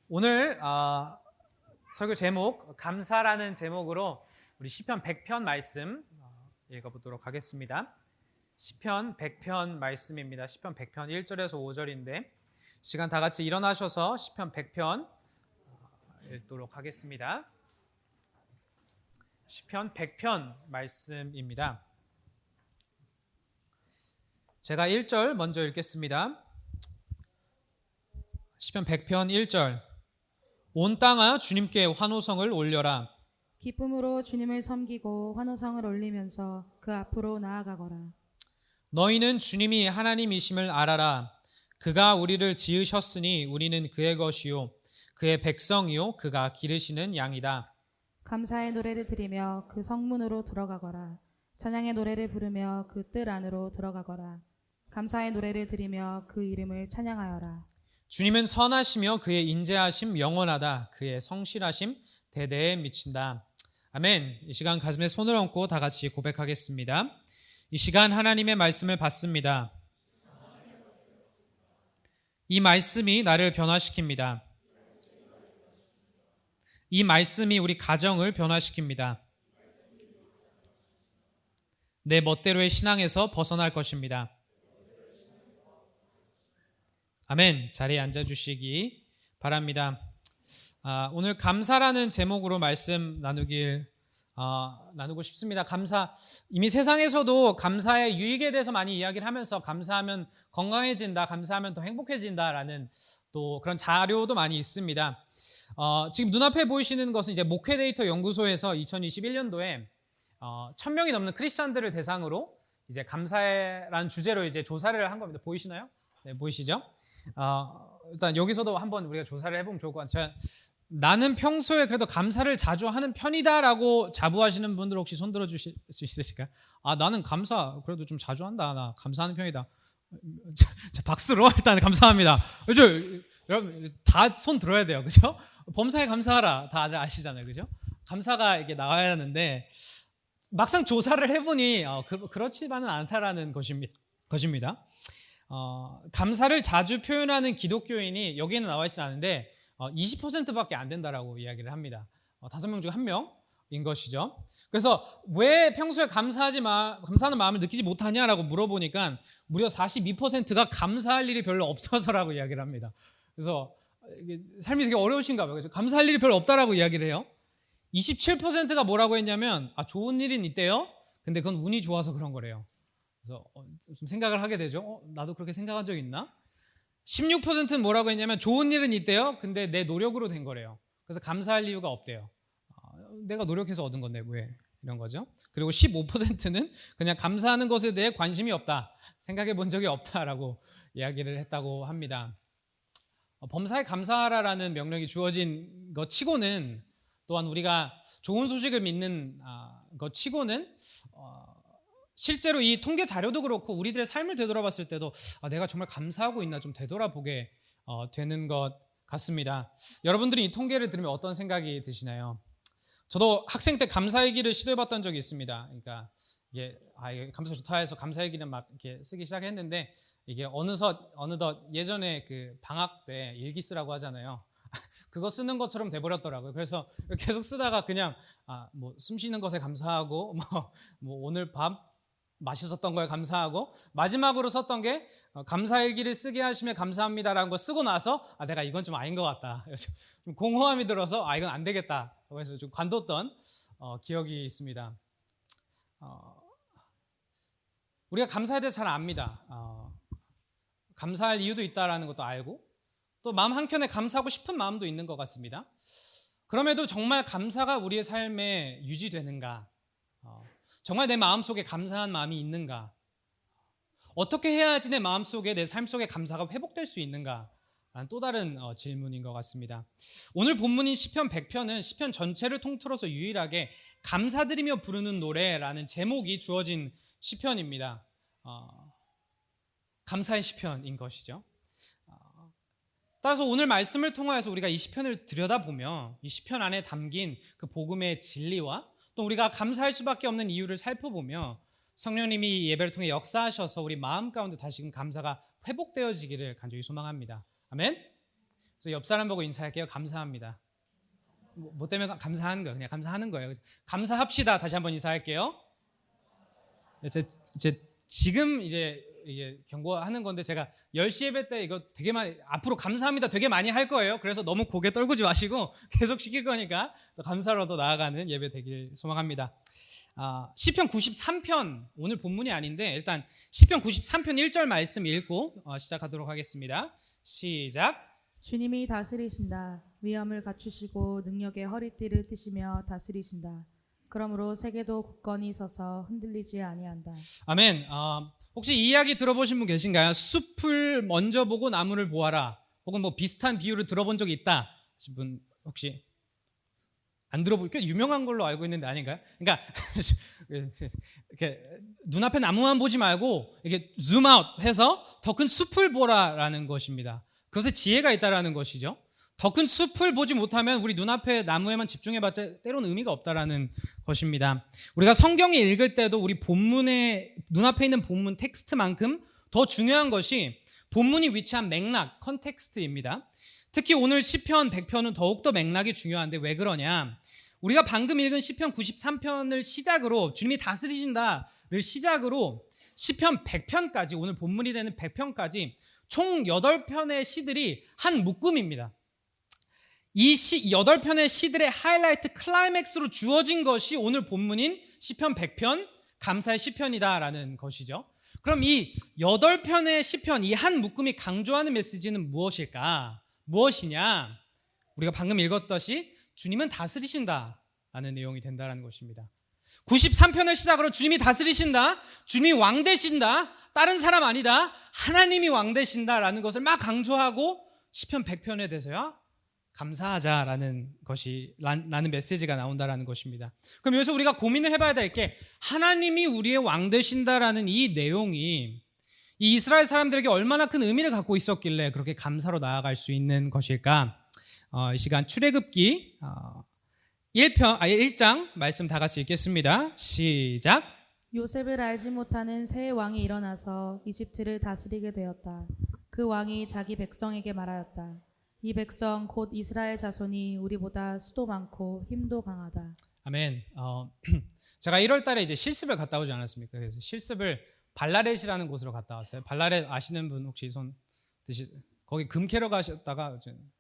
오늘 설교 제목 감사라는 제목으로 우리 시편 100편 말씀 읽어보도록 하겠습니다. 시편 100편 말씀입니다. 시편 100편 1절에서 5절인데 시간 다 같이 일어나셔서 시편 100편 읽도록 하겠습니다. 시편 100편 말씀입니다. 제가 1절 먼저 읽겠습니다. 시편 100편 1절 온 땅아 주님께 환호성을 올려라. 기쁨으로 주님을 섬기고 환호성을 올리면서 그 앞으로 나아가거라. 너희는 주님이 하나님이심을 알아라. 그가 우리를 지으셨으니 우리는 그의 것이요 그의 백성이요 그가 기르시는 양이다. 감사의 노래를 드리며 그 성문으로 들어가거라. 찬양의 노래를 부르며 그 뜰 안으로 들어가거라. 감사의 노래를 드리며 그 이름을 찬양하여라. 주님은 선하시며 그의 인자하심 영원하다. 그의 성실하심 대대에 미친다. 아멘. 이 시간 가슴에 손을 얹고 다 같이 고백하겠습니다. 이 시간 하나님의 말씀을 받습니다. 이 말씀이 나를 변화시킵니다. 이 말씀이 우리 가정을 변화시킵니다. 내 멋대로의 신앙에서 벗어날 것입니다. 아멘. 자리에 앉아주시기 바랍니다. 오늘 감사라는 제목으로 말씀 나누고 싶습니다. 감사, 이미 세상에서도 감사의 유익에 대해서 많이 이야기를 하면서 감사하면 건강해진다, 감사하면 더 행복해진다라는 또 그런 자료도 많이 있습니다. 지금 눈앞에 보이시는 것은 이제 목회 데이터 연구소에서 2021년도에 1,000명이 넘는 크리스천들을 대상으로 이제 감사라는 주제로 이제 조사를 한 겁니다. 보이시나요? 네, 보이시죠? 일단 여기서도 한번 우리가 조사를 해보면 좋을 것 같아요. 나는 평소에 그래도 감사를 자주 하는 편이다라고 자부하시는 분들 혹시 손 들어주실 수 있으실까요? 나는 감사 그래도 좀 자주 한다. 나 감사하는 편이다. 자, 박수로 일단 감사합니다. 그죠? 여러분 다 손 들어야 돼요, 그죠? 범사에 감사하라 다들 아시잖아요, 그죠? 감사가 이게 나와야 하는데 막상 조사를 해보니 그렇지만은 않다라는 것입니다. 감사를 자주 표현하는 기독교인이 여기에는 나와 있지 않은데 20%밖에 안 된다라고 이야기를 합니다. 5명 중 1명인 것이죠. 그래서 왜 평소에 감사하는 마음을 느끼지 못하냐라고 물어보니까 무려 42%가 감사할 일이 별로 없어서라고 이야기를 합니다. 그래서 이게 삶이 되게 어려우신가 봐요. 그래서 감사할 일이 별로 없다라고 이야기를 해요. 27%가 뭐라고 했냐면 좋은 일은 있대요. 근데 그건 운이 좋아서 그런 거래요. 그래서 좀 생각을 하게 되죠. 나도 그렇게 생각한 적 있나? 16%는 뭐라고 했냐면 좋은 일은 있대요. 근데 내 노력으로 된 거래요. 그래서 감사할 이유가 없대요. 내가 노력해서 얻은 건데 왜 이런 거죠. 그리고 15%는 그냥 감사하는 것에 대해 관심이 없다. 생각해 본 적이 없다라고 이야기를 했다고 합니다. 범사에 감사하라라는 명령이 주어진 것 치고는 또한 우리가 좋은 소식을 믿는 것 치고는 실제로 이 통계 자료도 그렇고 우리들의 삶을 되돌아봤을 때도 내가 정말 감사하고 있나 좀 되돌아보게 되는 것 같습니다. 여러분들이 이 통계를 들으면 어떤 생각이 드시나요? 저도 학생 때 감사일기를 시도해봤던 적이 있습니다. 그러니까 이게 감사 좋다 해서 감사일기는 막 이렇게 쓰기 시작했는데 이게 어느덧 예전에 그 방학 때 일기 쓰라고 하잖아요. 그거 쓰는 것처럼 돼버렸더라고요. 그래서 계속 쓰다가 그냥 뭐 숨 쉬는 것에 감사하고 뭐 오늘 밥 맛있었던 거에 감사하고 마지막으로 썼던 게 감사일기를 쓰게 하시면 감사합니다라는 거 쓰고 나서 내가 이건 좀 아닌 것 같다. 좀 공허함이 들어서 이건 안 되겠다. 그래서 좀 관뒀던 기억이 있습니다. 우리가 감사에 대해서 잘 압니다. 감사할 이유도 있다라는 것도 알고 또 마음 한켠에 감사하고 싶은 마음도 있는 것 같습니다. 그럼에도 정말 감사가 우리의 삶에 유지되는가? 정말 내 마음속에 감사한 마음이 있는가? 어떻게 해야지 내 마음속에 내 삶 속에 감사가 회복될 수 있는가? 라는 또 다른 질문인 것 같습니다. 오늘 본문인 시편 100편은 시편 전체를 통틀어서 유일하게 감사드리며 부르는 노래라는 제목이 주어진 시편입니다. 감사의 시편인 것이죠. 따라서 오늘 말씀을 통하여서 우리가 이 시편을 들여다보며 이 시편 안에 담긴 그 복음의 진리와 또 우리가 감사할 수밖에 없는 이유를 살펴보며 성령님이 예배를 통해 역사하셔서 우리 마음 가운데 다시금 감사가 회복되어지기를 간절히 소망합니다. 아멘. 그래서 옆 사람 보고 인사할게요. 감사합니다. 뭐 때문에 감사하는 거예요? 그냥 감사하는 거예요. 감사합시다. 다시 한번 인사할게요. 지금 이제 이게 경고하는 건데 제가 10시 예배 때 이거 되게 많이 앞으로 감사합니다 되게 많이 할 거예요. 그래서 너무 고개 떨구지 마시고 계속 시킬 거니까 또 감사로 더 나아가는 예배 되길 소망합니다. 시편 93편 오늘 본문이 아닌데 일단 시편 93편 1절 말씀 읽고 시작하도록 하겠습니다. 시작. 주님이 다스리신다. 위엄을 갖추시고 능력의 허리띠를 띠시며 다스리신다. 그러므로 세계도 굳건히 서서 흔들리지 아니한다. 아멘. 혹시 이 이야기 들어보신 분 계신가요? 숲을 먼저 보고 나무를 보아라. 혹은 뭐 비슷한 비유를 들어본 적이 있다 하신 분 혹시 안 들어볼 꽤 유명한 걸로 알고 있는데 아닌가요? 그러니까 이렇게 눈앞에 나무만 보지 말고 이게 줌아웃 해서 더 큰 숲을 보라라는 것입니다. 그것에 지혜가 있다라는 것이죠. 더 큰 숲을 보지 못하면 우리 눈앞에 나무에만 집중해봤자 때로는 의미가 없다라는 것입니다. 우리가 성경을 읽을 때도 우리 본문에 눈앞에 있는 본문 텍스트만큼 더 중요한 것이 본문이 위치한 맥락, 컨텍스트입니다. 특히 오늘 시편 100편은 더욱더 맥락이 중요한데 왜 그러냐? 우리가 방금 읽은 시편 93편을 시작으로 주님이 다스리신다를 시작으로 시편 100편까지 오늘 본문이 되는 100편까지 총 8편의 시들이 한 묶음입니다. 이 8편의 시들의 하이라이트 클라이맥스로 주어진 것이 오늘 본문인 시편 100편 감사의 시편이다라는 것이죠. 그럼 이 8편의 시편 이 한 묶음이 강조하는 메시지는 무엇일까? 무엇이냐? 우리가 방금 읽었듯이 주님은 다스리신다라는 내용이 된다는 것입니다. 93편을 시작으로 주님이 다스리신다, 주님이 왕 되신다, 다른 사람 아니다, 하나님이 왕 되신다라는 것을 막 강조하고 시편 100편에 대해서야 감사하자라는 것이 라는 메시지가 나온다라는 것입니다. 그럼 여기서 우리가 고민을 해봐야 될 게 하나님이 우리의 왕 되신다라는 이 내용이 이 이스라엘 사람들에게 얼마나 큰 의미를 갖고 있었길래 그렇게 감사로 나아갈 수 있는 것일까? 이 시간 출애굽기 1장 말씀 다 같이 읽겠습니다. 시작. 요셉을 알지 못하는 새 왕이 일어나서 이집트를 다스리게 되었다. 그 왕이 자기 백성에게 말하였다. 이 백성 곧 이스라엘 자손이 우리보다 수도 많고 힘도 강하다. 아멘. 제가 1월 달에 이제 실습을 갔다 오지 않았습니까? 그래서 실습을 발라렛이라는 곳으로 갔다 왔어요. 발라렛 아시는 분 혹시 손 드시? 거기 금 캐러 가셨다가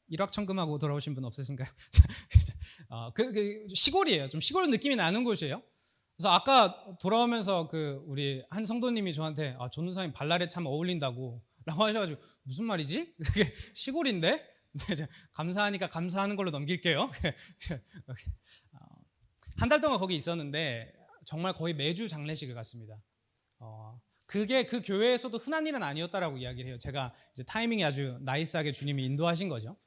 일확천금하고 돌아오신 분 없으신가요? 시골이에요. 좀 시골 느낌이 나는 곳이에요. 그래서 아까 돌아오면서 우리 한 성도님이 저한테 전우사님 발라렛 참 어울린다고 라고 하셔가지고 무슨 말이지? 그게 시골인데? 감사하니까 감사하는 걸로 넘길게요. 한 달 동안 거기 있었는데 정말 거의 매주 장례식을 갔습니다. 그게 그 교회에서도 흔한 일은 아니었다라고 이야기를 해요. 제가 이제 타이밍이 아주 나이스하게 주님이 인도하신 거죠.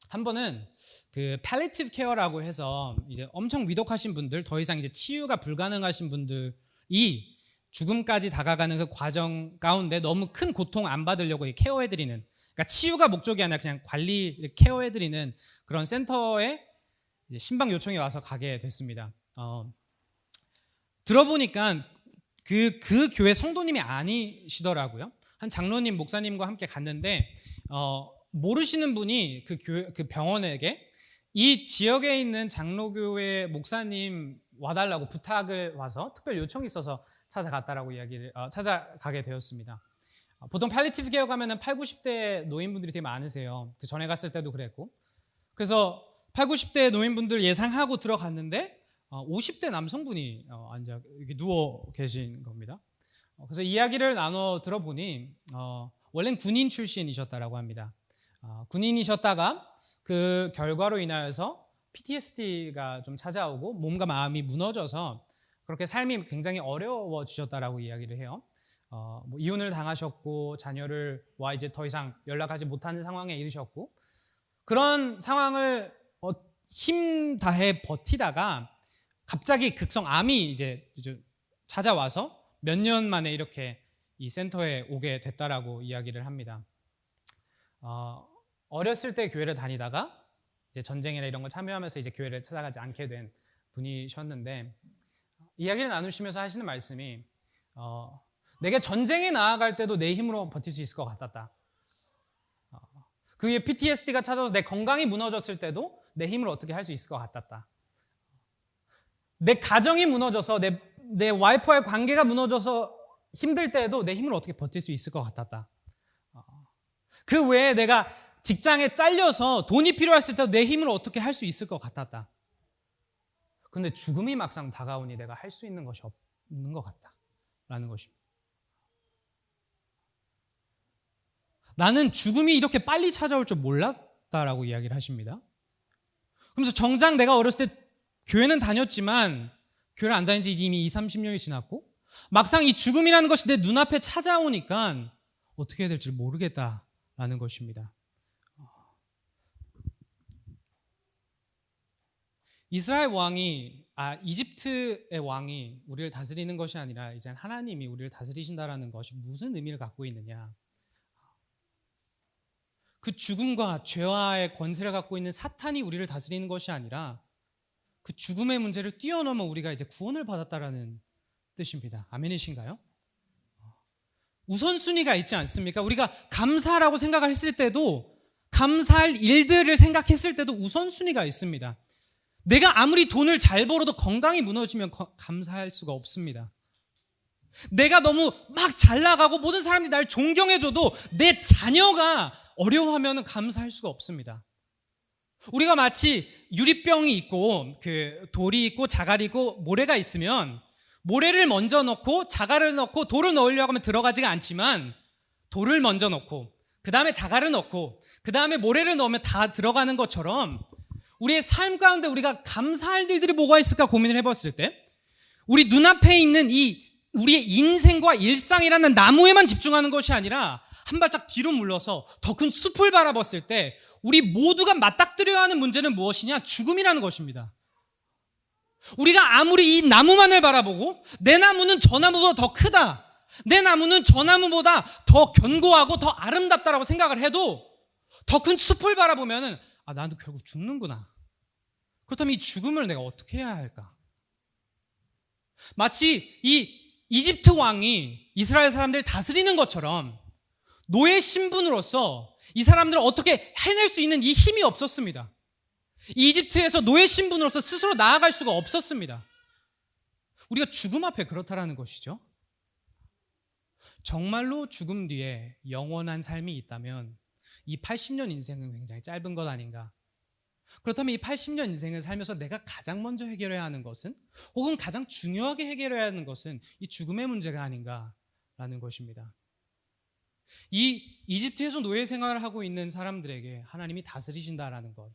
한 번은 그 palliative care라고 해서 이제 엄청 위독하신 분들, 더 이상 이제 치유가 불가능하신 분들이 죽음까지 다가가는 그 과정 가운데 너무 큰 고통 안 받으려고 케어해드리는, 그러니까 치유가 목적이 아니라 그냥 관리, 케어해드리는 그런 센터에 신방 요청이 와서 가게 됐습니다. 들어보니까 그 교회 성도님이 아니시더라고요. 한 장로님, 목사님과 함께 갔는데 모르시는 분이 그 병원에게 이 지역에 있는 장로교회 목사님 와달라고 부탁을 와서 특별 요청이 있어서 찾아갔다라고 찾아가게 되었습니다. 보통 팔리티브 케어 가면은 8, 90대 노인분들이 되게 많으세요. 그 전에 갔을 때도 그랬고. 그래서 8, 90대 노인분들 예상하고 들어갔는데 50대 남성분이 앉아 이렇게 누워 계신 겁니다. 그래서 이야기를 나눠 들어보니 원래는 군인 출신이셨다라고 합니다. 군인이셨다가 그 결과로 인하여서 PTSD가 좀 찾아오고 몸과 마음이 무너져서 그렇게 삶이 굉장히 어려워지셨다라고 이야기를 해요. 뭐 이혼을 당하셨고 자녀와 이제 더 이상 연락하지 못하는 상황에 이르셨고 그런 상황을 힘 다해 버티다가 갑자기 극성암이 이제 찾아와서 몇 년 만에 이렇게 이 센터에 오게 됐다라고 이야기를 합니다. 어렸을 때 교회를 다니다가 이제 전쟁이나 이런 걸 참여하면서 이제 교회를 찾아가지 않게 된 분이셨는데 이야기를 나누시면서 하시는 말씀이 내게 전쟁에 나아갈 때도 내 힘으로 버틸 수 있을 것 같았다. 그 위에 PTSD가 찾아서 내 건강이 무너졌을 때도 내 힘을 어떻게 할 수 있을 것 같았다. 내 가정이 무너져서 내 와이프와의 관계가 무너져서 힘들 때에도 내 힘을 어떻게 버틸 수 있을 것 같았다. 그 외에 내가 직장에 잘려서 돈이 필요했을 때도 내 힘을 어떻게 할 수 있을 것 같았다. 근데 죽음이 막상 다가오니 내가 할 수 있는 것이 없는 것 같다라는 것입니다. 나는 죽음이 이렇게 빨리 찾아올 줄 몰랐다라고 이야기를 하십니다. 그러면서 정작 내가 어렸을 때 교회는 다녔지만 교회를 안 다닌 지 이미 20-30년이 지났고 막상 이 죽음이라는 것이 내 눈앞에 찾아오니까 어떻게 해야 될지 모르겠다라는 것입니다. 이집트의 왕이 우리를 다스리는 것이 아니라 이제 하나님이 우리를 다스리신다라는 것이 무슨 의미를 갖고 있느냐? 그 죽음과 죄와의 권세를 갖고 있는 사탄이 우리를 다스리는 것이 아니라 그 죽음의 문제를 뛰어넘어 우리가 이제 구원을 받았다라는 뜻입니다. 아멘이신가요? 우선순위가 있지 않습니까? 우리가 감사라고 생각을 했을 때도 감사할 일들을 생각했을 때도 우선순위가 있습니다. 내가 아무리 돈을 잘 벌어도 건강이 무너지면 감사할 수가 없습니다. 내가 너무 막 잘 나가고 모든 사람들이 날 존경해줘도 내 자녀가 어려워하면 감사할 수가 없습니다. 우리가 마치 유리병이 있고 돌이 있고 자갈이 있고 모래가 있으면 모래를 먼저 넣고 자갈을 넣고 돌을 넣으려고 하면 들어가지가 않지만 돌을 먼저 넣고 그 다음에 자갈을 넣고 그 다음에 모래를 넣으면 다 들어가는 것처럼 우리의 삶 가운데 우리가 감사할 일들이 뭐가 있을까 고민을 해봤을 때 우리 눈앞에 있는 우리의 인생과 일상이라는 나무에만 집중하는 것이 아니라 한 발짝 뒤로 물러서 더 큰 숲을 바라봤을 때 우리 모두가 맞닥뜨려야 하는 문제는 무엇이냐? 죽음이라는 것입니다. 우리가 아무리 이 나무만을 바라보고 내 나무는 저 나무보다 더 크다, 내 나무는 저 나무보다 더 견고하고 더 아름답다라고 생각을 해도 더 큰 숲을 바라보면은 나도 결국 죽는구나. 그렇다면 이 죽음을 내가 어떻게 해야 할까? 마치 이 이집트 왕이 이스라엘 사람들을 다스리는 것처럼 노예 신분으로서 이 사람들을 어떻게 해낼 수 있는 이 힘이 없었습니다. 이집트에서 노예 신분으로서 스스로 나아갈 수가 없었습니다. 우리가 죽음 앞에 그렇다라는 것이죠. 정말로 죽음 뒤에 영원한 삶이 있다면 이 80년 인생은 굉장히 짧은 것 아닌가? 그렇다면 이 80년 인생을 살면서 내가 가장 먼저 해결해야 하는 것은 혹은 가장 중요하게 해결해야 하는 것은 이 죽음의 문제가 아닌가라는 것입니다. 이 이집트에서 노예 생활을 하고 있는 사람들에게 하나님이 다스리신다라는 것,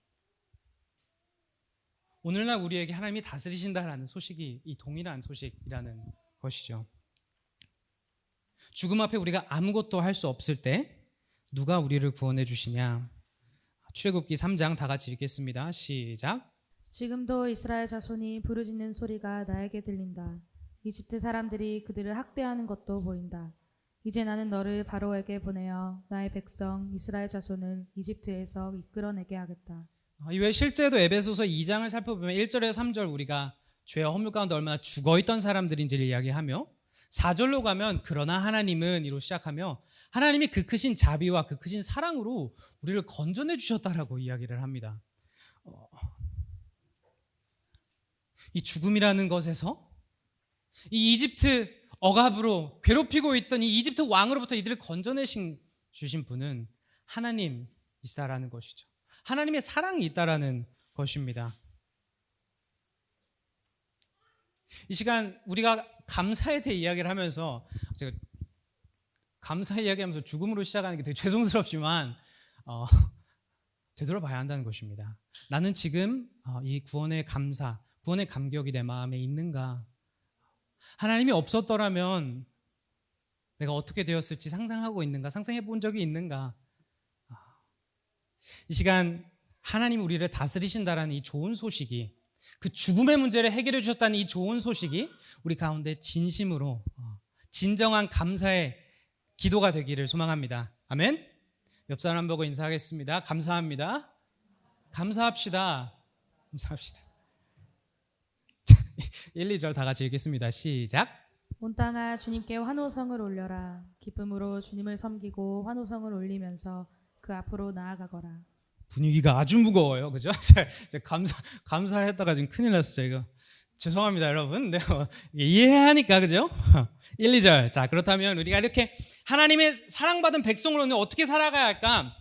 오늘날 우리에게 하나님이 다스리신다라는 소식이 이 동일한 소식이라는 것이죠. 죽음 앞에 우리가 아무것도 할 수 없을 때 누가 우리를 구원해 주시냐? 출애굽기 3장 다 같이 읽겠습니다. 시작. 지금도 이스라엘 자손이 부르짖는 소리가 나에게 들린다. 이집트 사람들이 그들을 학대하는 것도 보인다. 이제 나는 너를 바로에게 보내어 나의 백성 이스라엘 자손을 이집트에서 이끌어내게 하겠다. 이외에 실제로 에베소서 2장을 살펴보면 1절에서 3절 우리가 죄와 허물 가운데 얼마나 죽어있던 사람들인지를 이야기하며 4절로 가면 그러나 하나님은 이로 시작하며 하나님이 그 크신 자비와 그 크신 사랑으로 우리를 건져내 주셨다라고 이야기를 합니다. 이 죽음이라는 것에서 이 이집트 억압으로 괴롭히고 있던 이 이집트 왕으로부터 이들을 건져내 주신 분은 하나님이시다라는 것이죠. 하나님의 사랑이 있다라는 것입니다. 이 시간 우리가 감사에 대해 이야기를 하면서 제가 감사 이야기하면서 죽음으로 시작하는 게 되게 죄송스럽지만 되돌아봐야 한다는 것입니다. 나는 지금 이 구원의 감사, 구원의 감격이 내 마음에 있는가? 하나님이 없었더라면 내가 어떻게 되었을지 상상하고 있는가? 상상해 본 적이 있는가? 이 시간 하나님이 우리를 다스리신다라는 이 좋은 소식이, 그 죽음의 문제를 해결해 주셨다는 이 좋은 소식이 우리 가운데 진심으로 진정한 감사의 기도가 되기를 소망합니다. 아멘. 옆 사람 보고 인사하겠습니다. 감사합니다. 감사합시다. 감사합시다. 1, 2절 다 같이 읽겠습니다. 시작. 온 땅아 주님께 환호성을 올려라. 기쁨으로 주님을 섬기고 환호성을 올리면서 그 그 앞으로 나아가거라. 분위기가 아주 무거워요, 그죠? 제가 감사를 했다가 지금 큰일 났어요. 이거 죄송합니다, 여러분. 네, 이해하니까 그죠? 1, 2절. 자, 그렇다면 우리가 이렇게 하나님의 사랑받은 백성으로는 어떻게 살아가야 할까?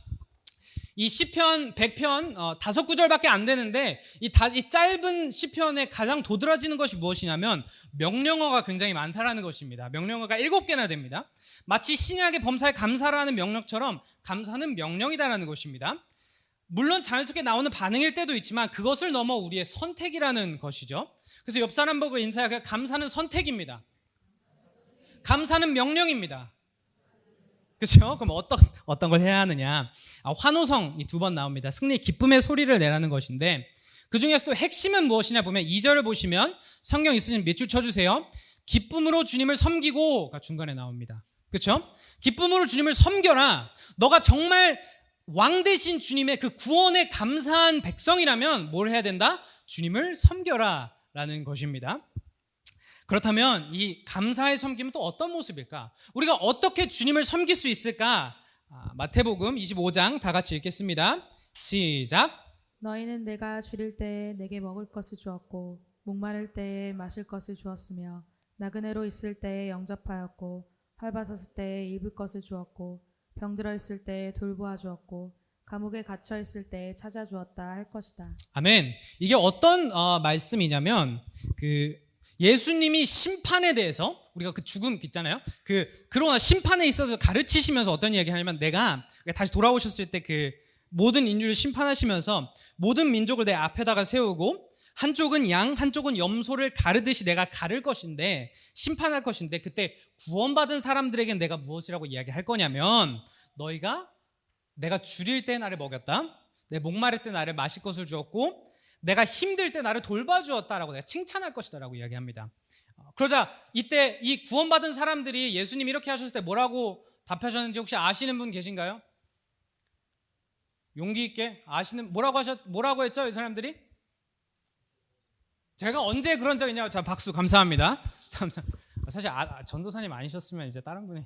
이 시편 100편 5구절밖에 안 되는데 이 짧은 시편에 가장 도드라지는 것이 무엇이냐면 명령어가 굉장히 많다라는 것입니다. 명령어가 7개나 됩니다. 마치 신약의 범사에 감사라는 명령처럼 감사는 명령이다라는 것입니다. 물론 자연스럽게 나오는 반응일 때도 있지만 그것을 넘어 우리의 선택이라는 것이죠. 그래서 옆 사람 보고 인사하게 감사는 선택입니다. 감사는 명령입니다. 그렇죠? 그럼 어떤 걸 해야 하느냐? 환호성이 2번 나옵니다. 승리, 기쁨의 소리를 내라는 것인데 그 중에서도 핵심은 무엇이냐 보면 2절을 보시면 성경 있으시면 밑줄 쳐주세요. 기쁨으로 주님을 섬기고가 중간에 나옵니다. 그렇죠? 기쁨으로 주님을 섬겨라. 너가 정말 왕 되신 주님의 그 구원에 감사한 백성이라면 뭘 해야 된다? 주님을 섬겨라 라는 것입니다. 그렇다면 이 감사의 섬김은 또 어떤 모습일까? 우리가 어떻게 주님을 섬길 수 있을까? 마태복음 25장 다 같이 읽겠습니다. 시작. 너희는 내가 줄일 때에 내게 먹을 것을 주었고 목마를 때에 마실 것을 주었으며 나그네로 있을 때에 영접하였고 헐벗었을 때에 입을 것을 주었고 병들어 있을 때에 돌보아 주었고 감옥에 갇혀 있을 때에 찾아주었다 할 것이다. 아멘. 이게 어떤 말씀이냐면 예수님이 심판에 대해서 우리가 그 죽음 있잖아요. 그러나 심판에 있어서 가르치시면서 어떤 이야기를 하냐면 내가 다시 돌아오셨을 때 그 모든 인류를 심판하시면서 모든 민족을 내 앞에다가 세우고 한쪽은 양, 한쪽은 염소를 가르듯이 내가 가를 것인데 심판할 것인데 그때 구원받은 사람들에게 내가 무엇이라고 이야기할 거냐면 너희가 내가 줄일 때 나를 먹였다. 내 목마를 때 나를 마실 것을 주었고 내가 힘들 때 나를 돌봐주었다라고 내가 칭찬할 것이다라고 이야기합니다. 그러자 이때 이 구원받은 사람들이 예수님이 이렇게 하셨을 때 뭐라고 답하셨는지 혹시 아시는 분 계신가요? 용기 있게 아시는 뭐라고 했죠? 이 사람들이? 제가 언제 그런 적 있냐고. 자, 박수 감사합니다. 사실 전도사님 아니셨으면 이제 다른 분이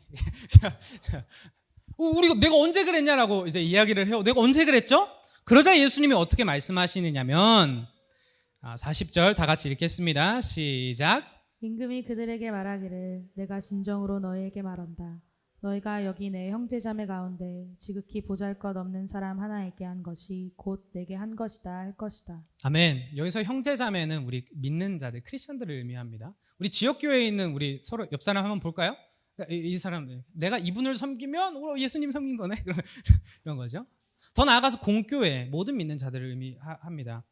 우리가 내가 언제 그랬냐라고 이제 이야기를 해요. 내가 언제 그랬죠? 그러자 예수님이 어떻게 말씀하시느냐면 40절 다 같이 읽겠습니다. 시작. 임금이 그들에게 말하기를 내가 진정으로 너희에게 말한다. 너희가 여기 내 형제자매 가운데 지극히 보잘것없는 사람 하나에게 한 것이 곧 내게 한 것이다 할 것이다. 아멘. 여기서 형제자매는 우리 믿는 자들, 크리스천들을 의미합니다. 우리 지역교회에 있는 우리 서로 옆 사람 한번 볼까요? 이 사람들, 내가 이분을 섬기면 예수님 섬긴 거네. 이런 거죠. 더 나아가서 공교회, 모든 믿는 자들을 의미합니다.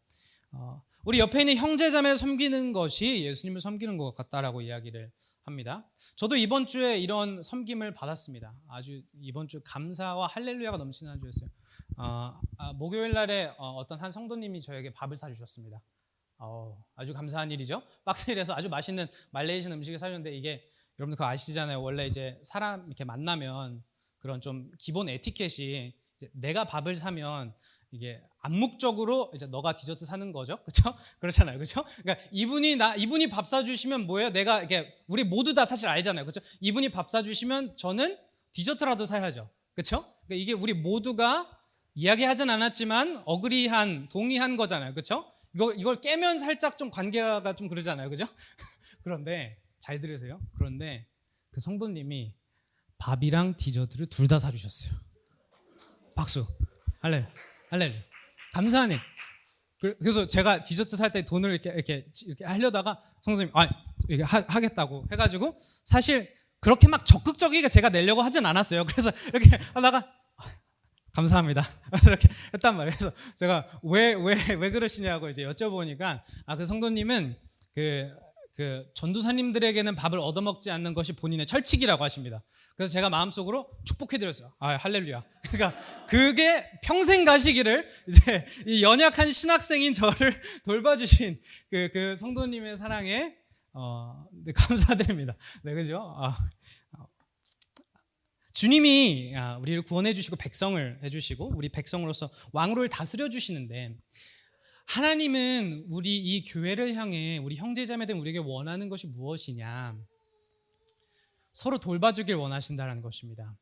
우리 옆에 있는 형제자매를 섬기는 것이 예수님을 섬기는 것 같다라고 이야기를 합니다. 저도 이번 주에 이런 섬김을 받았습니다. 아주 이번 주 감사와 할렐루야가 넘치는 한 주였어요. 목요일 날에 어떤 한 성도님이 저에게 밥을 사주셨습니다. 아주 감사한 일이죠. 박스일에서 아주 맛있는 말레이시안 음식을 사줬는데 이게 여러분들 그거 아시잖아요. 원래 이제 사람 이렇게 만나면 그런 좀 기본 에티켓이 이제 내가 밥을 사면 이게 암묵적으로 이제 너가 디저트 사는 거죠, 그렇죠? 그렇잖아요, 그렇죠? 그러니까 이분이 밥 사주시면 뭐예요? 내가 이렇게 우리 모두 다 사실 알잖아요, 그렇죠? 이분이 밥 사주시면 저는 디저트라도 사야죠, 그렇죠? 그러니까 이게 우리 모두가 이야기하진 않았지만 동의한 거잖아요, 그렇죠? 이걸 깨면 살짝 좀 관계가 좀 그러잖아요, 그렇죠? 그런데 잘 들으세요. 그런데 그 성도님이 밥이랑 디저트를 둘 다 사주셨어요. 박수. 할렐루야. 감사하네. 그래서 제가 디저트 살 때 돈을 이렇게 하려다가 성도님 이게 하겠다고 해가지고 사실 그렇게 막 적극적이게 제가 내려고 하진 않았어요. 그래서 이렇게 하다가 감사합니다. 이렇게 했단 말이에요. 그래서 제가 왜 그러시냐고 이제 여쭤보니까 그 성도님은 그 전도사님들에게는 밥을 얻어먹지 않는 것이 본인의 철칙이라고 하십니다. 그래서 제가 마음속으로 축복해드렸어요. 할렐루야. 그러니까 그게 평생 가시기를 이제 이 연약한 신학생인 저를 돌봐주신 그 성도님의 사랑에 네, 감사드립니다. 네, 그죠? 주님이 우리를 구원해 주시고 백성을 해주시고 우리 백성으로서 왕으로 다스려 주시는데 하나님은 우리 이 교회를 향해 우리 형제자매들 우리에게 원하는 것이 무엇이냐? 서로 돌봐주길 원하신다는 것입니다.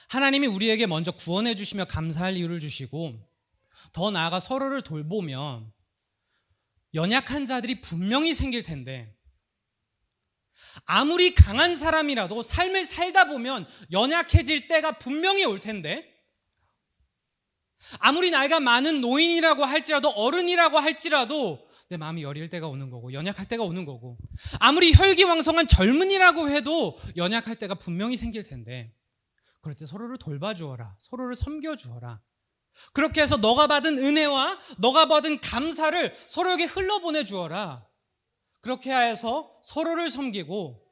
하나님이 우리에게 먼저 구원해 주시며 감사할 이유를 주시고 더 나아가 서로를 돌보면 연약한 자들이 분명히 생길 텐데 아무리 강한 사람이라도 삶을 살다 보면 연약해질 때가 분명히 올 텐데 아무리 나이가 많은 노인이라고 할지라도 어른이라고 할지라도 내 마음이 여릴 때가 오는 거고 연약할 때가 오는 거고 아무리 혈기왕성한 젊은이라고 해도 연약할 때가 분명히 생길 텐데 그럴 때 서로를 돌봐주어라. 서로를 섬겨주어라. 그렇게 해서 너가 받은 은혜와 너가 받은 감사를 서로에게 흘러보내주어라. 그렇게 해서 서로를 섬기고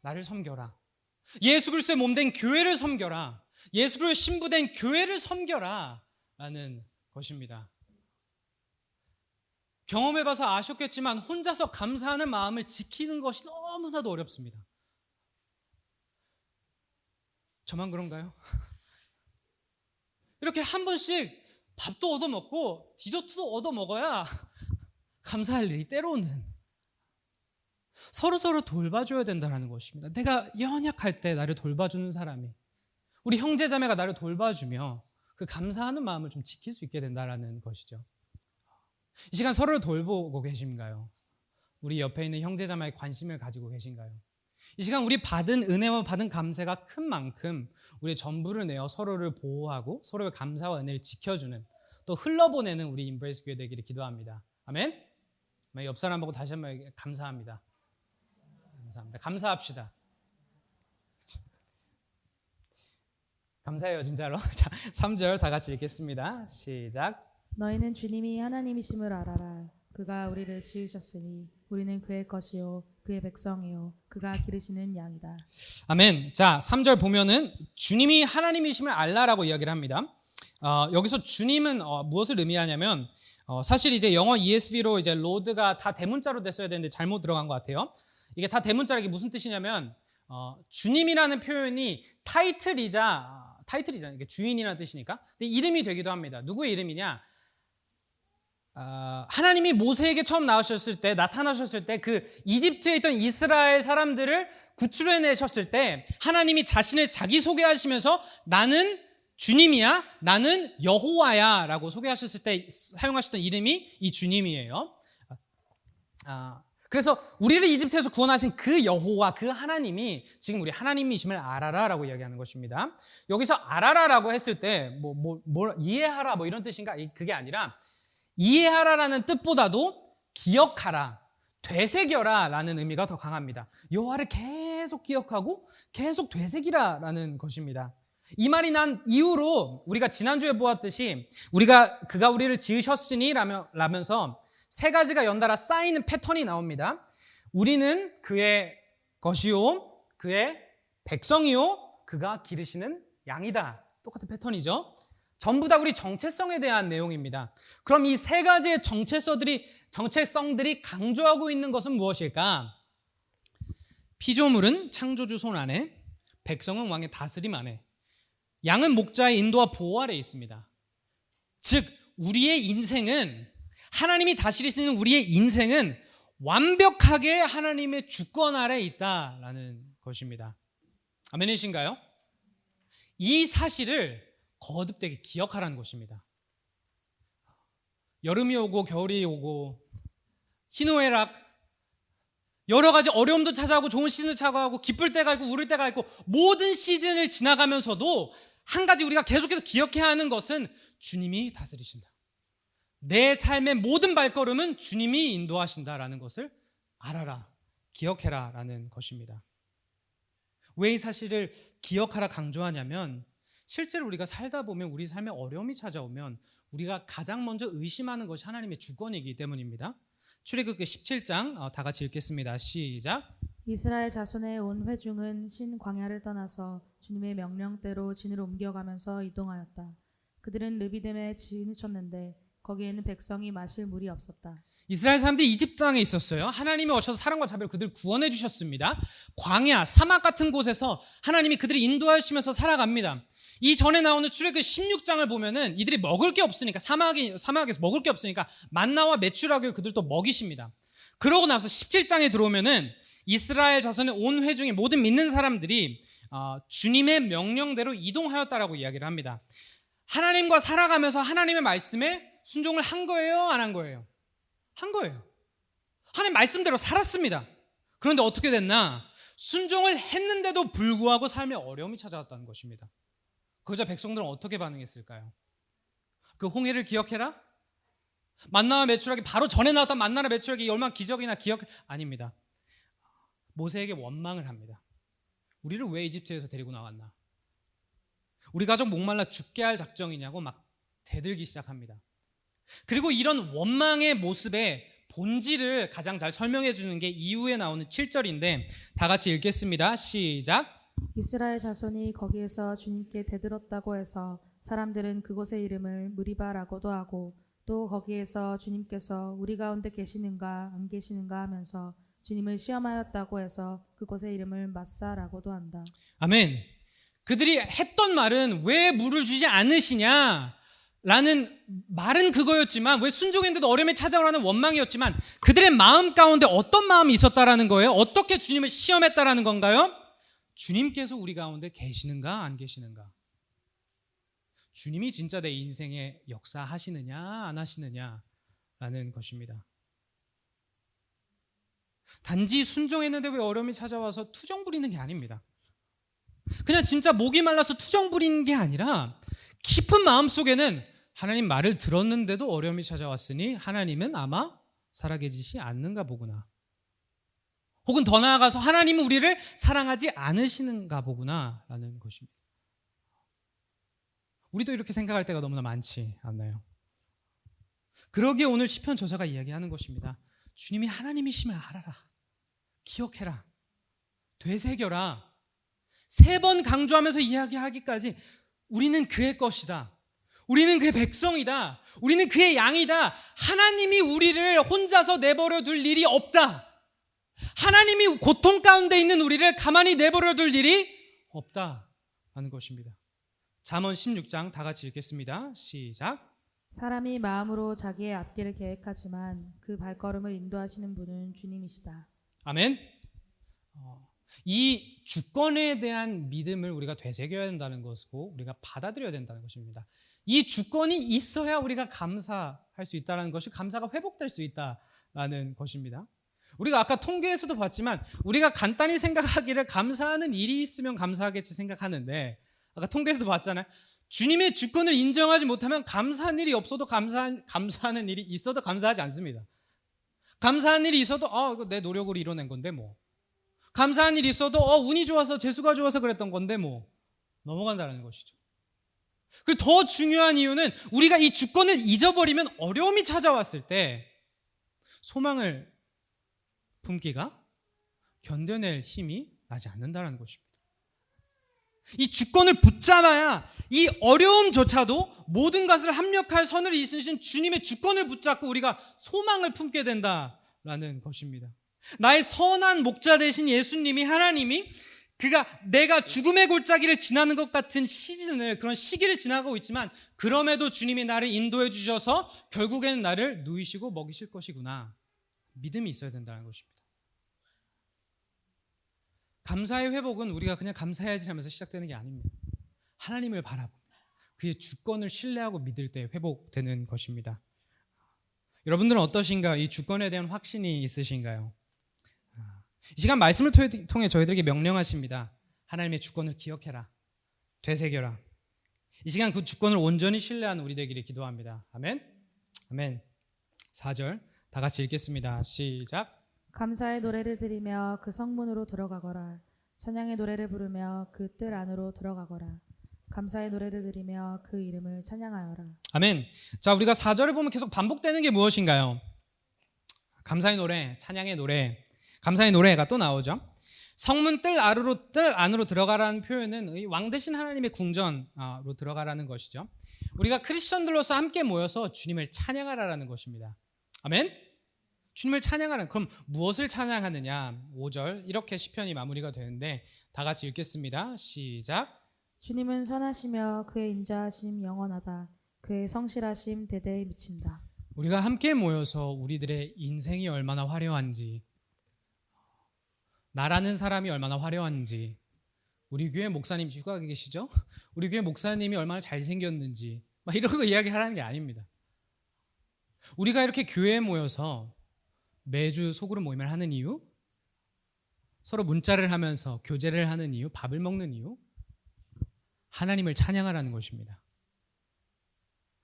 나를 섬겨라. 예수 그리스도의 몸된 교회를 섬겨라. 예수 그리스도의 신부된 교회를 섬겨라 라는 것입니다. 경험해봐서 아셨겠지만 혼자서 감사하는 마음을 지키는 것이 너무나도 어렵습니다. 저만 그런가요? 이렇게 한 번씩 밥도 얻어먹고 디저트도 얻어먹어야 감사할 일이 때로는 서로 돌봐줘야 된다는 것입니다. 내가 연약할 때 나를 돌봐주는 사람이 우리 형제자매가 나를 돌봐주며 그 감사하는 마음을 좀 지킬 수 있게 된다는 것이죠. 이 시간 서로를 돌보고 계신가요? 우리 옆에 있는 형제자매에 관심을 가지고 계신가요? 이 시간 우리 받은 은혜와 받은 감사가 큰 만큼 우리 전부를 내어 서로를 보호하고 서로의 감사와 은혜를 지켜주는 또 흘러보내는 우리 임브레이스 교회 되기를 기도합니다. 아멘? 옆 사람 보고 다시 한번 감사합니다. 감사합니다. 감사합시다. 감사해요 진짜로. 자, 3절 다 같이 읽겠습니다. 시작. 너희는 주님이 하나님이심을 알아라. 그가 우리를 지으셨으니 우리는 그의 것이요 그의 백성이요 그가 기르시는 양이다. 아멘. 자, 3절 보면은 주님이 하나님이심을 알라라고 이야기를 합니다. 여기서 주님은 무엇을 의미하냐면 사실 이제 영어 ESV로 이제 로드가 다 대문자로 됐어야 되는데 잘못 들어간 것 같아요. 이게 다 대문자라 이게 무슨 뜻이냐면 주님이라는 표현이 타이틀이자 이게 주인이라는 뜻이니까 근데 이름이 되기도 합니다. 누구의 이름이냐? 하나님이 모세에게 처음 나타나셨을 때 그 이집트에 있던 이스라엘 사람들을 구출해내셨을 때 하나님이 자신을 자기 소개하시면서 나는 주님이야, 나는 여호와야 라고 소개하셨을 때 사용하셨던 이름이 이 주님이에요. 그래서 우리를 이집트에서 구원하신 그 여호와, 그 하나님이 지금 우리 하나님이심을 알아라 라고 이야기하는 것입니다. 여기서 알아라라고 했을 때 뭘 이해하라 뭐 이런 뜻인가? 그게 아니라 이해하라라는 뜻보다도 기억하라, 되새겨라 라는 의미가 더 강합니다. 여호와를 계속 기억하고 계속 되새기라 라는 것입니다. 이 말이 난 이후로 우리가 지난주에 보았듯이 그가 우리를 지으셨으니 라면서 세 가지가 연달아 쌓이는 패턴이 나옵니다. 우리는 그의 것이요 그의 백성이요 그가 기르시는 양이다. 똑같은 패턴이죠. 전부 다 우리 정체성에 대한 내용입니다. 그럼 이 세 가지의 정체성들이 강조하고 있는 것은 무엇일까? 피조물은 창조주 손 안에, 백성은 왕의 다스림 안에, 양은 목자의 인도와 보호 아래에 있습니다. 즉 우리의 인생은 하나님이 다스리시는 우리의 인생은 완벽하게 하나님의 주권 아래에 있다라는 것입니다. 아멘이신가요? 이 사실을 거듭되게 기억하라는 것입니다. 여름이 오고 겨울이 오고 희노애락 여러 가지 어려움도 찾아오고 좋은 시즌도 찾아오고 기쁠 때가 있고 울을 때가 있고 모든 시즌을 지나가면서도 한 가지 우리가 계속해서 기억해야 하는 것은 주님이 다스리신다. 내 삶의 모든 발걸음은 주님이 인도하신다라는 것을 알아라, 기억해라 라는 것입니다. 왜 이 사실을 기억하라 강조하냐면 실제로 우리가 살다 보면 우리 삶에 어려움이 찾아오면 우리가 가장 먼저 의심하는 것이 하나님의 주권이기 때문입니다. 출애굽기 17장 다 같이 읽겠습니다. 시작. 이스라엘 자손의 온 회중은 신 광야를 떠나서 주님의 명령대로 진으로 옮겨가면서 이동하였다. 그들은 르비딤에 지으셨는데 거기에는 백성이 마실 물이 없었다. 이스라엘 사람들이 이집트 땅에 있었어요. 하나님이 오셔서 사랑과 자비로 그들을 구원해 주셨습니다. 광야, 사막 같은 곳에서 하나님이 그들을 인도하시면서 살아갑니다. 이 전에 나오는 출애굽기 16장을 보면은 이들이 먹을 게 없으니까 사막에서 먹을 게 없으니까 만나와 메추라기를 그들도 먹이십니다. 그러고 나서 17장에 들어오면은 이스라엘 자손의 온 회중의 모든 믿는 사람들이 주님의 명령대로 이동하였다라고 이야기를 합니다. 하나님과 살아가면서 하나님의 말씀에 순종을 한 거예요? 안 한 거예요? 한 거예요. 하나님 말씀대로 살았습니다. 그런데 어떻게 됐나? 순종을 했는데도 불구하고 삶에 어려움이 찾아왔다는 것입니다. 그러자 백성들은 어떻게 반응했을까요? 그 홍해를 기억해라? 만나와 메추라기 바로 전에 나왔던 만나와 메추라기 얼마나 기적이나 아닙니다. 모세에게 원망을 합니다. 우리를 왜 이집트에서 데리고 나왔나? 우리 가족 목말라 죽게 할 작정이냐고 막 대들기 시작합니다. 그리고 이런 원망의 모습의 본질을 가장 잘 설명해 주는 게 이후에 나오는 7절인데 다 같이 읽겠습니다. 시작. 이스라엘 자손이 거기에서 주님께 대들었다고 해서 사람들은 그곳의 이름을 무리바라고도 하고 또 거기에서 주님께서 우리 가운데 계시는가 안 계시는가 하면서 주님을 시험하였다고 해서 그곳의 이름을 마사라고도 한다. 아멘. 그들이 했던 말은 왜 물을 주지 않으시냐 라는 말은 그거였지만, 왜 순종했는데도 어려움이 찾아오라는 원망이었지만, 그들의 마음 가운데 어떤 마음이 있었다라는 거예요? 어떻게 주님을 시험했다라는 건가요? 주님께서 우리 가운데 계시는가 안 계시는가? 주님이 진짜 내 인생에 역사하시느냐 안 하시느냐라는 것입니다. 단지 순종했는데 왜 어려움이 찾아와서 투정 부리는 게 아닙니다. 그냥 진짜 목이 말라서 투정 부리는 게 아니라 깊은 마음속에는 하나님 말을 들었는데도 어려움이 찾아왔으니 하나님은 아마 살아계시지 않는가 보구나. 혹은 더 나아가서 하나님은 우리를 사랑하지 않으시는가 보구나 라는 것입니다. 우리도 이렇게 생각할 때가 너무나 많지 않나요? 그러기에 오늘 시편 저자가 이야기하는 것입니다. 주님이 하나님이심을 알아라. 기억해라. 되새겨라. 3번 강조하면서 이야기하기까지 우리는 그의 것이다. 우리는 그의 백성이다. 우리는 그의 양이다. 하나님이 우리를 혼자서 내버려 둘 일이 없다. 하나님이 고통 가운데 있는 우리를 가만히 내버려 둘 일이 없다라는 것입니다. 잠언 16장 다 같이 읽겠습니다. 시작. 사람이 마음으로 자기의 앞길을 계획하지만 그 발걸음을 인도하시는 분은 주님이시다. 아멘. 이 주권에 대한 믿음을 우리가 되새겨야 된다는 것이고 우리가 받아들여야 된다는 것입니다. 이 주권이 있어야 우리가 감사할 수 있다는 것이, 감사가 회복될 수 있다라는 것입니다. 우리가 아까 통계에서도 봤지만 우리가 간단히 생각하기를 감사하는 일이 있으면 감사하겠지 생각하는데, 아까 통계에서도 봤잖아요. 주님의 주권을 인정하지 못하면 감사한 일이 없어도 감사하는 일이 있어도 감사하지 않습니다. 감사한 일이 있어도 이거 내 노력으로 이뤄낸 건데 뭐. 감사한 일이 있어도 운이 좋아서 재수가 좋아서 그랬던 건데 뭐. 넘어간다는 것이죠. 그리고 더 중요한 이유는 우리가 이 주권을 잊어버리면 어려움이 찾아왔을 때 소망을 품기가 견뎌낼 힘이 나지 않는다는 것입니다. 이 주권을 붙잡아야 이 어려움조차도 모든 것을 합력할 선을 이으신 주님의 주권을 붙잡고 우리가 소망을 품게 된다라는 것입니다. 나의 선한 목자 되신 예수님이, 하나님이 내가 죽음의 골짜기를 지나는 것 같은 시즌을, 그런 시기를 지나가고 있지만 그럼에도 주님이 나를 인도해 주셔서 결국에는 나를 누이시고 먹이실 것이구나. 믿음이 있어야 된다는 것입니다. 감사의 회복은 우리가 그냥 감사해야지 하면서 시작되는 게 아닙니다. 하나님을 바라보며 그의 주권을 신뢰하고 믿을 때 회복되는 것입니다. 여러분들은 어떠신가? 이 주권에 대한 확신이 있으신가요? 이 시간 말씀을 통해 저희들에게 명령하십니다. 하나님의 주권을 기억해라. 되새겨라. 이 시간 그 주권을 온전히 신뢰하는 우리 되기를 기도합니다. 아멘. 아멘. 4절 다 같이 읽겠습니다. 시작. 감사의 노래를 드리며 그 성문으로 들어가거라. 찬양의 노래를 부르며 그 뜰 안으로 들어가거라. 감사의 노래를 드리며 그 이름을 찬양하여라. 아멘. 자, 우리가 4절을 보면 계속 반복되는 게 무엇인가요? 감사의 노래, 찬양의 노래, 감사의 노래가 또 나오죠. 성문 뜰 안으로 들어가라는 표현은 왕 대신 하나님의 궁전으로 들어가라는 것이죠. 우리가 크리스천들로서 함께 모여서 주님을 찬양하라는 것입니다. 아멘. 주님을 찬양하는, 그럼 무엇을 찬양하느냐? 5절 이렇게 시편이 마무리가 되는데 다 같이 읽겠습니다. 시작. 주님은 선하시며 그의 인자하심 영원하다. 그의 성실하심 대대에 미친다. 우리가 함께 모여서 우리들의 인생이 얼마나 화려한지, 나라는 사람이 얼마나 화려한지, 우리 교회 목사님 휴가 계시죠? 우리 교회 목사님이 얼마나 잘생겼는지 막 이런 거 이야기하라는 게 아닙니다. 우리가 이렇게 교회에 모여서 매주 소그룹 모임을 하는 이유, 서로 문자를 하면서 교제를 하는 이유, 밥을 먹는 이유, 하나님을 찬양하라는 것입니다.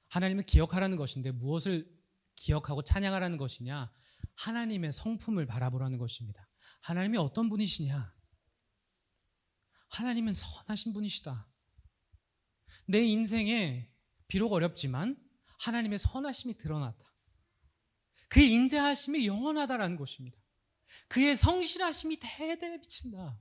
하나님을 기억하라는 것인데 무엇을 기억하고 찬양하라는 것이냐? 하나님의 성품을 바라보라는 것입니다. 하나님이 어떤 분이시냐? 하나님은 선하신 분이시다. 내 인생에 비록 어렵지만 하나님의 선하심이 드러났다. 그의 인자하심이 영원하다라는 것입니다. 그의 성실하심이 대대에 비친다.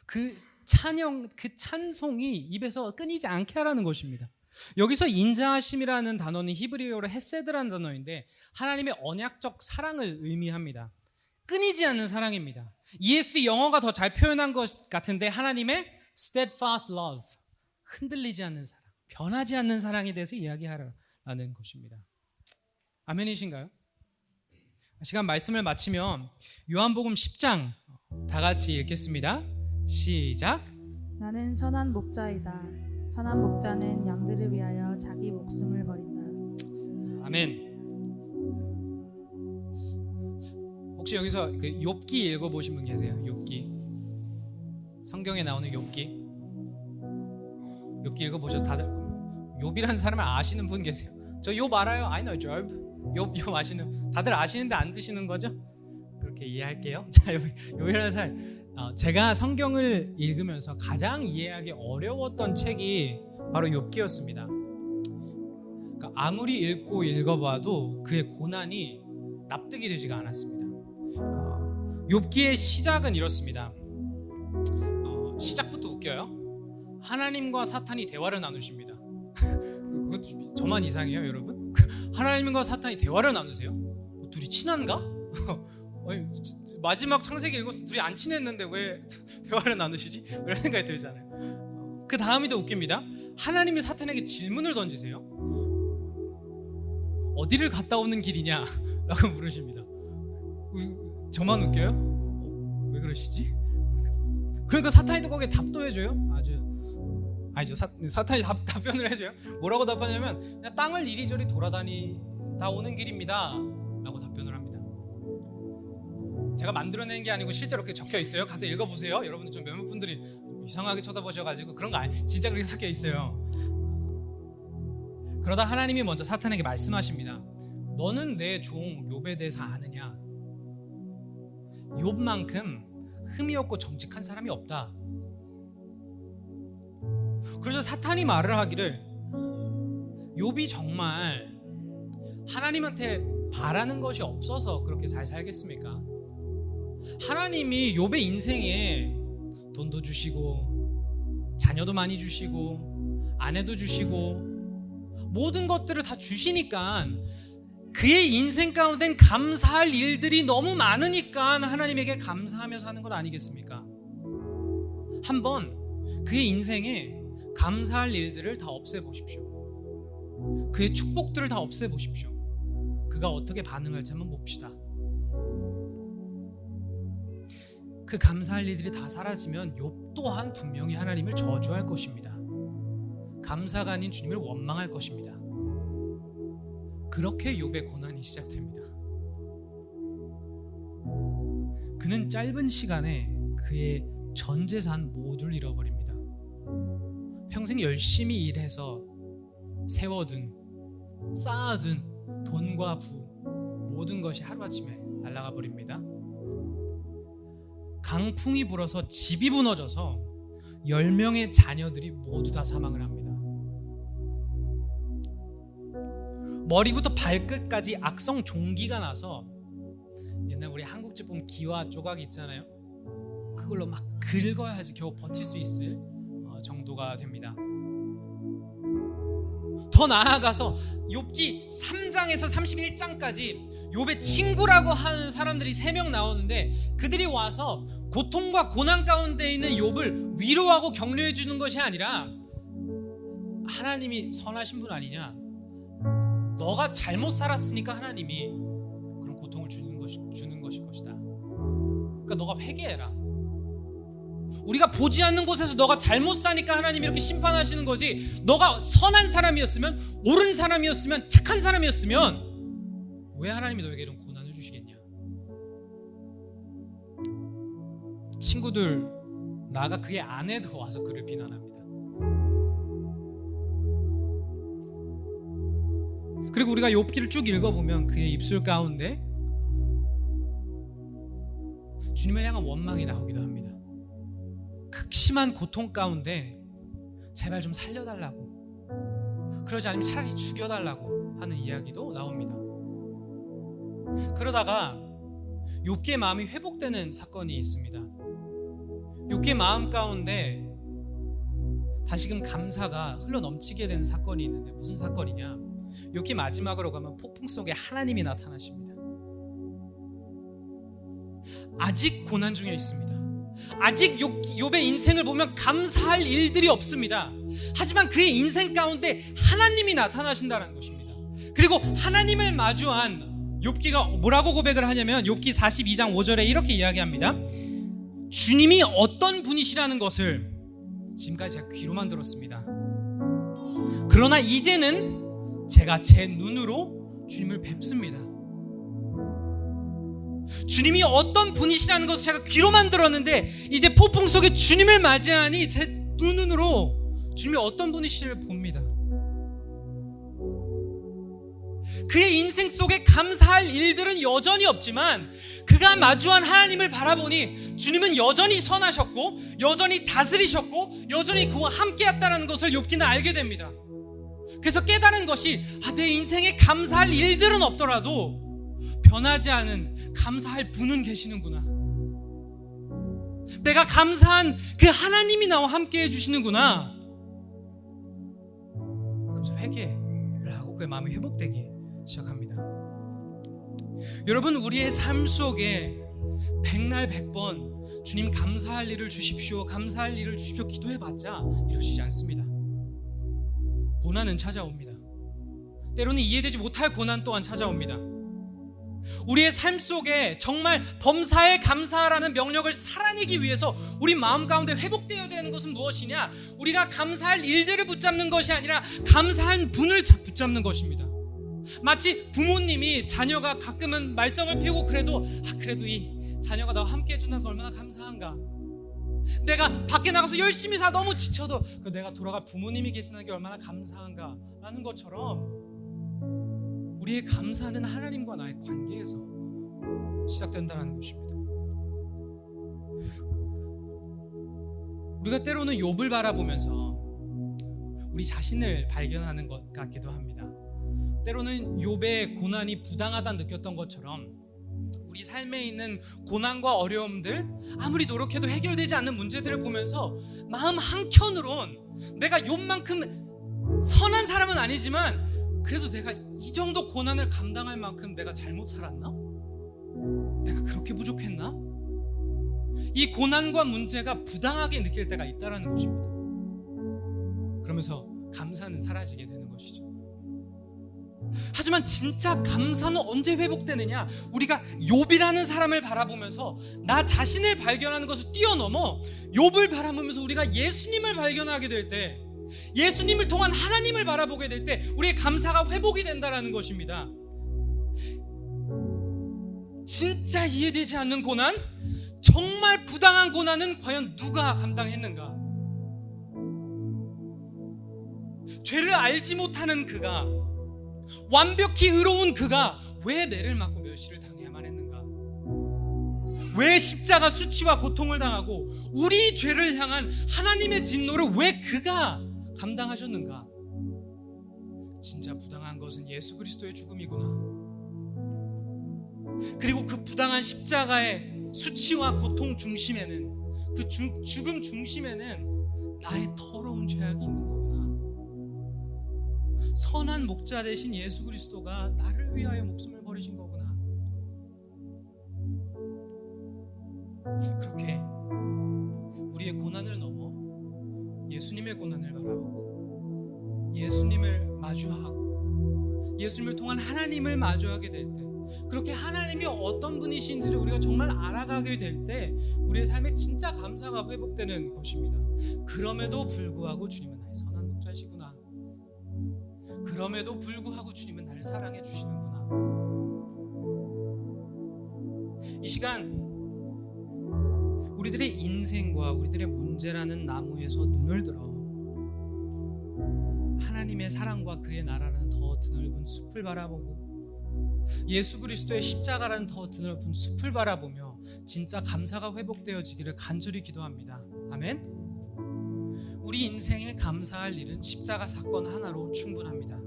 그 찬양, 그 찬송이 입에서 끊이지 않게 하라는 것입니다. 여기서 인자하심이라는 단어는 히브리어로 헤세드라는 단어인데 하나님의 언약적 사랑을 의미합니다. 끊이지 않는 사랑입니다. ESV 영어가 더 잘 표현한 것 같은데 하나님의 steadfast love, 흔들리지 않는 사랑, 변하지 않는 사랑에 대해서 이야기하라는 것입니다. 아멘이신가요? 시간 말씀을 마치면 요한복음 10장 다 같이 읽겠습니다. 시작. 나는 선한 목자이다. 선한 목자는 양들을 위하여 자기 목숨을 버린다. 아멘. 혹시 여기서 그 욥기 읽어보신 분 계세요? 욥기 성경에 나오는 욥기 읽어보셔서 다들 욥이라는 사람을 아시는 분 계세요? 저 욥 알아요. I know Job. 욥 아시는 다들 아시는데 안 드시는 거죠? 그렇게 이해할게요. 자, 욥이라는 사람, 제가 성경을 읽으면서 가장 이해하기 어려웠던 책이 바로 욥기였습니다. 그러니까 아무리 읽어봐도 그의 고난이 납득이 되지가 않았습니다. 욥기의 시작은 이렇습니다. 시작부터 웃겨요. 하나님과 사탄이 대화를 나누십니다. 그것도 저만 이상해요, 여러분? 하나님과 사탄이 대화를 나누세요? 둘이 친한가? 아니, 마지막 창세기 읽었을 때 둘이 안 친했는데 왜 대화를 나누시지? 이런 생각이 들잖아요. 그 다음이 더 웃깁니다. 하나님이 사탄에게 질문을 던지세요. 어디를 갔다 오는 길이냐? 라고 물으십니다. 저만 웃겨요? 왜 그러시지? 그러니까 사탄이 또 거기에 답도 해줘요. 아니죠. 사탄이 답변을 해줘요. 뭐라고 답하냐면 그냥 땅을 이리저리 돌아다니다 오는 길입니다 라고 답변을 합니다. 제가 만들어낸 게 아니고 실제로 그렇게 적혀 있어요. 가서 읽어보세요. 여러분들 좀 몇몇 분들이 이상하게 쳐다보셔가지고 그런 거 아니, 진짜 그렇게 적혀 있어요. 그러다 하나님이 먼저 사탄에게 말씀하십니다. 너는 내 종 욥에 대해서 아느냐? 욥만큼 흠이 없고 정직한 사람이 없다. 그래서 사탄이 말을 하기를 욥이 정말 하나님한테 바라는 것이 없어서 그렇게 잘 살겠습니까? 하나님이 욥의 인생에 돈도 주시고 자녀도 많이 주시고 아내도 주시고 모든 것들을 다 주시니까 그의 인생 가운데는 감사할 일들이 너무 많으니까 하나님에게 감사하며 사는 건 아니겠습니까? 한번 그의 인생에 감사할 일들을 다 없애보십시오. 그의 축복들을 다 없애보십시오. 그가 어떻게 반응할지 한번 봅시다. 그 감사할 일들이 다 사라지면 욥 또한 분명히 하나님을 저주할 것입니다. 감사가 아닌 주님을 원망할 것입니다. 그렇게 욥의 고난이 시작됩니다. 그는 짧은 시간에 그의 전 재산 모두를 잃어버립니다. 평생 열심히 일해서 세워둔, 쌓아둔 돈과 부 모든 것이 하루아침에 날아가 버립니다. 강풍이 불어서 집이 무너져서 10명의 자녀들이 모두 다 사망을 합니다. 머리부터 발끝까지 악성 종기가 나서 옛날 우리 한국집 보면 기와 조각 있잖아요. 그걸로 막 긁어야지 겨우 버틸 수 있을 정도가 됩니다. 더 나아가서 욥기 3장에서 31장까지 욥의 친구라고 하는 사람들이 3명 나오는데 그들이 와서 고통과 고난 가운데 있는 욥을 위로하고 격려해 주는 것이 아니라 하나님이 선하신 분 아니냐, 너가 잘못 살았으니까 하나님이 그런 고통을 주는 것일 것이다. 그러니까 너가 회개해라. 우리가 보지 않는 곳에서 너가 잘못 사니까 하나님이 이렇게 심판하시는 거지, 너가 선한 사람이었으면, 옳은 사람이었으면, 착한 사람이었으면 왜 하나님이 너에게 이런 고난을 주시겠냐? 친구들, 나아가 그의 아내도 와서 그를 비난합니다. 그리고 우리가 욥기를 쭉 읽어보면 그의 입술 가운데 주님을 향한 원망이 나오기도 합니다. 극심한 고통 가운데 제발 좀 살려달라고, 그러지 않으면 차라리 죽여달라고 하는 이야기도 나옵니다. 그러다가 욥기의 마음이 회복되는 사건이 있습니다. 욥기의 마음 가운데 다시금 감사가 흘러넘치게 되는 사건이 있는데, 무슨 사건이냐? 욥기 마지막으로 가면 폭풍 속에 하나님이 나타나십니다. 아직 고난 중에 있습니다. 아직 욥의 인생을 보면 감사할 일들이 없습니다. 하지만 그의 인생 가운데 하나님이 나타나신다는 것입니다. 그리고 하나님을 마주한 욥기가 뭐라고 고백을 하냐면, 욥기 42장 5절에 이렇게 이야기합니다. 주님이 어떤 분이시라는 것을 지금까지 제가 귀로만 들었습니다. 그러나 이제는 제가 제 눈으로 주님을 뵙습니다. 주님이 어떤 분이시라는 것을 제가 귀로만 들었는데, 이제 폭풍 속에 주님을 맞이하니 제 눈으로 주님이 어떤 분이시를 봅니다. 그의 인생 속에 감사할 일들은 여전히 없지만, 그가 마주한 하나님을 바라보니 주님은 여전히 선하셨고, 여전히 다스리셨고, 여전히 그와 함께했다는 것을 욥기는 알게 됩니다. 그래서 깨달은 것이, 내 인생에 감사할 일들은 없더라도 변하지 않은 감사할 분은 계시는구나. 내가 감사한 그 하나님이 나와 함께 해주시는구나. 그래서 회개를 하고 그의 마음이 회복되기 시작합니다. 여러분, 우리의 삶 속에 백날 백번 주님 감사할 일을 주십시오, 감사할 일을 주십시오 기도해봤자 이루어지지 않습니다. 고난은 찾아옵니다. 때로는 이해되지 못할 고난 또한 찾아옵니다. 우리의 삶 속에 정말 범사에 감사하라는 명령을 살아내기 위해서 우리 마음 가운데 회복되어야 되는 것은 무엇이냐? 우리가 감사할 일들을 붙잡는 것이 아니라 감사한 분을 붙잡는 것입니다. 마치 부모님이 자녀가 가끔은 말썽을 피우고 그래도 이 자녀가 나와 함께 해준다서 얼마나 감사한가. 내가 밖에 나가서 열심히 살아 너무 지쳐도 내가 돌아갈 부모님이 계시는 게 얼마나 감사한가 라는 것처럼, 우리의 감사는 하나님과 나의 관계에서 시작된다는 것입니다. 우리가 때로는 욥을 바라보면서 우리 자신을 발견하는 것 같기도 합니다. 때로는 욥의 고난이 부당하다 느꼈던 것처럼, 우리 삶에 있는 고난과 어려움들, 아무리 노력해도 해결되지 않는 문제들을 보면서 마음 한켠으론 내가 욥만큼 선한 사람은 아니지만 그래도 내가 이 정도 고난을 감당할 만큼 내가 잘못 살았나? 내가 그렇게 부족했나? 이 고난과 문제가 부당하게 느낄 때가 있다는 것입니다. 그러면서 감사는 사라지게 되는 것이죠. 하지만 진짜 감사는 언제 회복되느냐? 우리가 욥이라는 사람을 바라보면서 나 자신을 발견하는 것을 뛰어넘어 욥을 바라보면서 우리가 예수님을 발견하게 될 때, 예수님을 통한 하나님을 바라보게 될 때 우리의 감사가 회복이 된다는 것입니다. 진짜 이해되지 않는 고난, 정말 부당한 고난은 과연 누가 감당했는가? 죄를 알지 못하는 그가, 완벽히 의로운 그가 왜 매를 맞고 멸시를 당해야만 했는가? 왜 십자가 수치와 고통을 당하고 우리 죄를 향한 하나님의 진노를 왜 그가 감당하셨는가? 진짜 부당한 것은 예수 그리스도의 죽음이구나. 그리고 그 부당한 십자가의 수치와 고통 중심에는, 그 죽음 중심에는 나의 더러운 죄악이 있는 거구나. 선한 목자 되신 예수 그리스도가 나를 위하여 목숨을 버리신 거구나. 그렇게 우리의 고난을 넘어 예수님의 고난을 바라보고 예수님을 마주하고 예수님을 통한 하나님을 마주하게 될 때, 그렇게 하나님이 어떤 분이신지를 우리가 정말 알아가게 될 때 우리의 삶에 진짜 감사가 회복되는 것입니다. 그럼에도 불구하고 주님은 나의 선한 목자시구나. 그럼에도 불구하고 주님은 나를 사랑해 주시는구나. 이 시간 우리들의 인생과 우리들의 문제라는 나무에서 눈을 들어 하나님의 사랑과 그의 나라라는 더 드넓은 숲을 바라보고 예수 그리스도의 십자가라는 더 드넓은 숲을 바라보며 진짜 감사가 회복되어지기를 간절히 기도합니다. 아멘. 우리 인생에 감사할 일은 십자가 사건 하나로 충분합니다.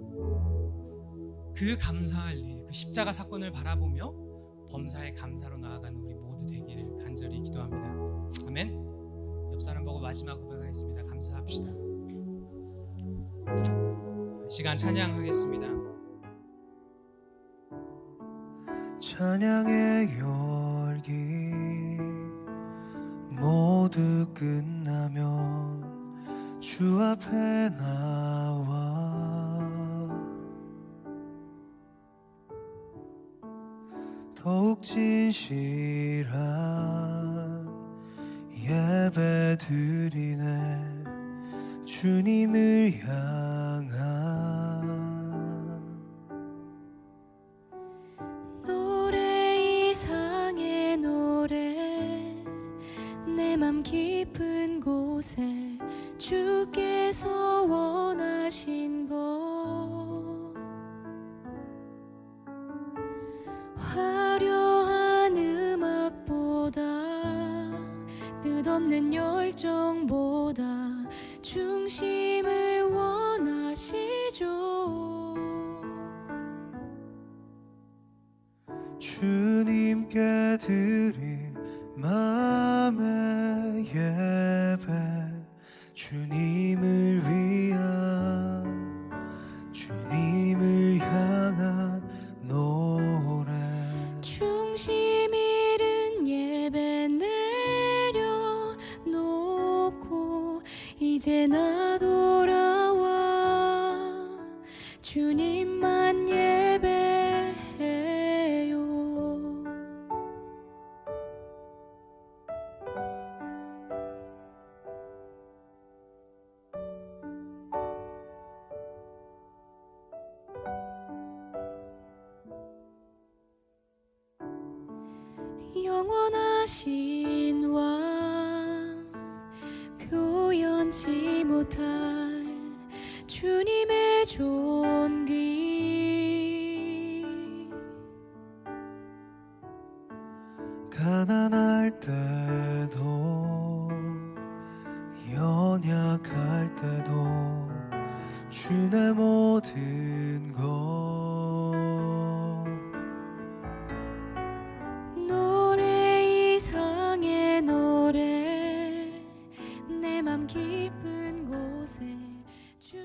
그 감사할 일, 그 십자가 사건을 바라보며 범사의 감사로 나아가는 우리 모두 되기를 간절히 기도합니다. 아멘. 옆 사람 보고 마지막 고백하겠습니다. 감사합시다. 시간 찬양하겠습니다. 찬양의 열기 모두 끝나면 주 앞에 나와 더욱 진실한 예배 드리네 주님을 향한 노래 이상의 노래 내 맘 깊은 곳에 주께서 원하신 것 화려한 음악보다 뜻없는 열정보다 중심을 원하시죠. 주님께 드릴 마음의 예배 주님을 위한 주님을 향한 노래 중심 잃은 예배 내려놓고 이제 나 돌아와 주님만 예배해요. 영원하신 왕 표현치 못할 주님의 존귀 가난할 때도 연약할 때도 주의 모든 것 노래 이상의 노래 내 맘 깊은 곳에 주